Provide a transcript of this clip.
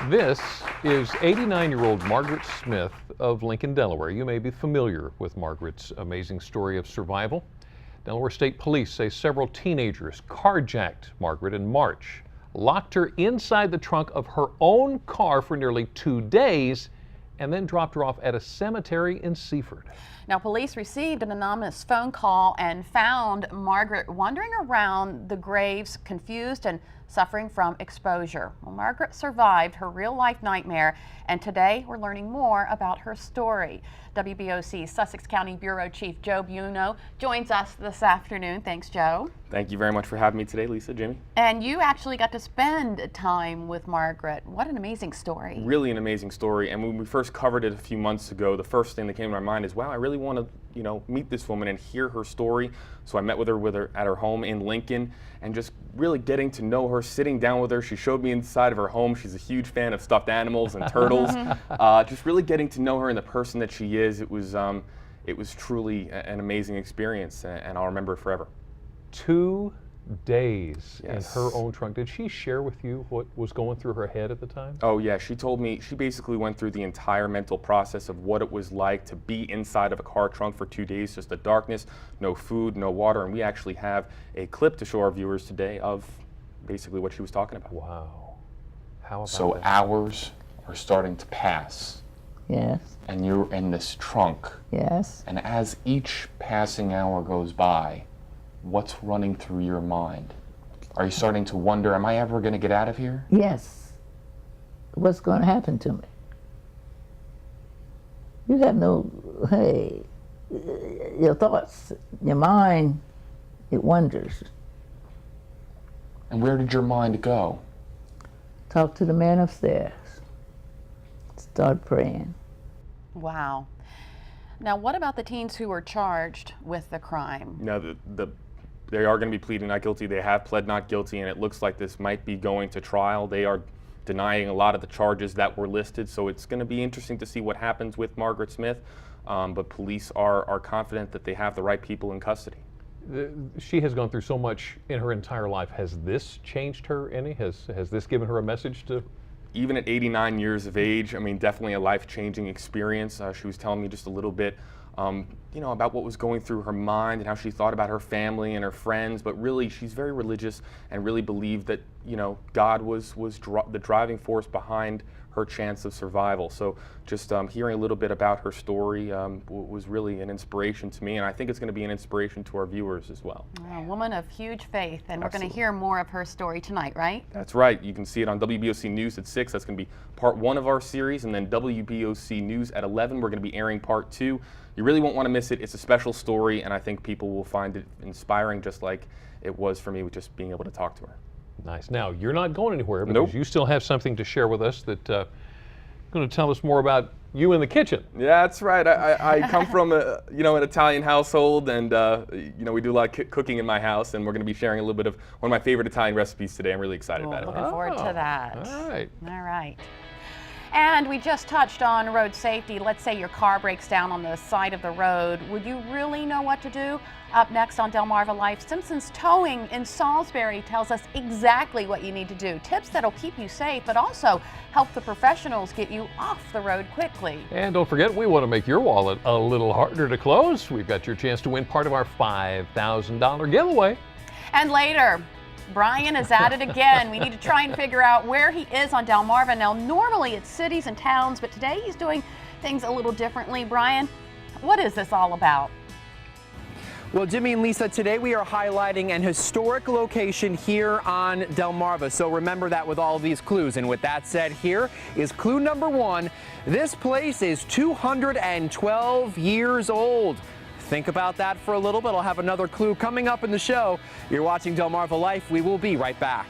This is 89-year-old Margaret Smith of Lincoln, Delaware. You may be familiar with Margaret's amazing story of survival. Delaware State Police say several teenagers carjacked Margaret in March, locked her inside the trunk of her own car for nearly 2 days, and then dropped her off at a cemetery in Seaford. Now, police received an anonymous phone call and found Margaret wandering around the graves, confused and suffering from exposure. Well, Margaret survived her real-life nightmare, and today we're learning more about her story. WBOC Sussex County Bureau Chief Joe Buono joins us this afternoon. Thanks, Joe. Thank you very much for having me today, Lisa, Jimmy. And you actually got to spend time with Margaret. What an amazing story. Really an amazing story. And when we first covered it a few months ago, the first thing that came to my mind is, wow, I really want to, meet this woman and hear her story. So I met with her at her home in Lincoln, and just really getting to know her, sitting down with her. She showed me inside of her home. She's a huge fan of stuffed animals and turtles. Just really getting to know her and the person that she is. It was truly an amazing experience, and I'll remember it forever. 2 days Yes. in her own trunk. Did she share with you what was going through her head at the time? Oh yeah, she told me, she basically went through the entire mental process of what it was like to be inside of a car trunk for 2 days, just the darkness, no food, no water, and we actually have a clip to show our viewers today of basically what she was talking about. Wow. How about So that? hours are starting to pass, Yes, and you're in this trunk, yes. and as each passing hour goes by, what's running through your mind? Are you starting to wonder, am I ever going to get out of here? Yes. What's going to happen to me? You have no, hey, your thoughts, your mind, it wanders. And where did your mind go? Talk to the man upstairs. Start praying. Wow. Now, what about the teens who were charged with the crime? Now, they are going to be pleading not guilty. They have pled not guilty, and it looks like this might be going to trial. They are denying a lot of the charges that were listed, so it's going to be interesting to see what happens with Margaret Smith. But police are confident that they have the right people in custody. She has gone through so much in her entire life. Has this changed her any? Has this given her a message to? Even at 89 years of age, I mean, definitely a life-changing experience. She was telling me just a little bit, about what was going through her mind and how she thought about her family and her friends. But really, she's very religious and really believed that, God was the driving force behind her chance of survival. So just hearing a little bit about her story was really an inspiration to me, and I think it's going to be an inspiration to our viewers as well. A woman of huge faith, and we're going to Absolutely. hear more of her story tonight, right? That's right. You can see it on WBOC News at 6. That's going to be part 1 of our series, and then WBOC News at 11. We're going to be airing part 2. You really won't want to miss it. It's a special story, and I think people will find it inspiring, just like it was for me with just being able to talk to her. Nice. Now, you're not going anywhere because Nope. you still have something to share with us that going to tell us more about you in the kitchen. Yeah, that's right. I come from an Italian household, and we do a lot of cooking in my house, and we're going to be sharing a little bit of one of my favorite Italian recipes today. I'm really excited about it. Looking forward to that. All right. All right. And we just touched on road safety. Let's say your car breaks down on the side of the road. Would you really know what to do? Up next on Delmarva Life, Simpson's Towing in Salisbury tells us exactly what you need to do. Tips that'll keep you safe, but also help the professionals get you off the road quickly. And don't forget, we want to make your wallet a little harder to close. We've got your chance to win part of our $5,000 giveaway. And later, Brian is at it again. We need to try and figure out where he is on Delmarva. Now, normally it's cities and towns, but today he's doing things a little differently. Brian, what is this all about? Well, Jimmy and Lisa, today we are highlighting an historic location here on Delmarva. So remember that with all of these clues. And with that said, here is clue number 1. This place is 212 years old. Think about that for a little bit. I'll have another clue coming up in the show. You're watching Delmarva Life. We will be right back.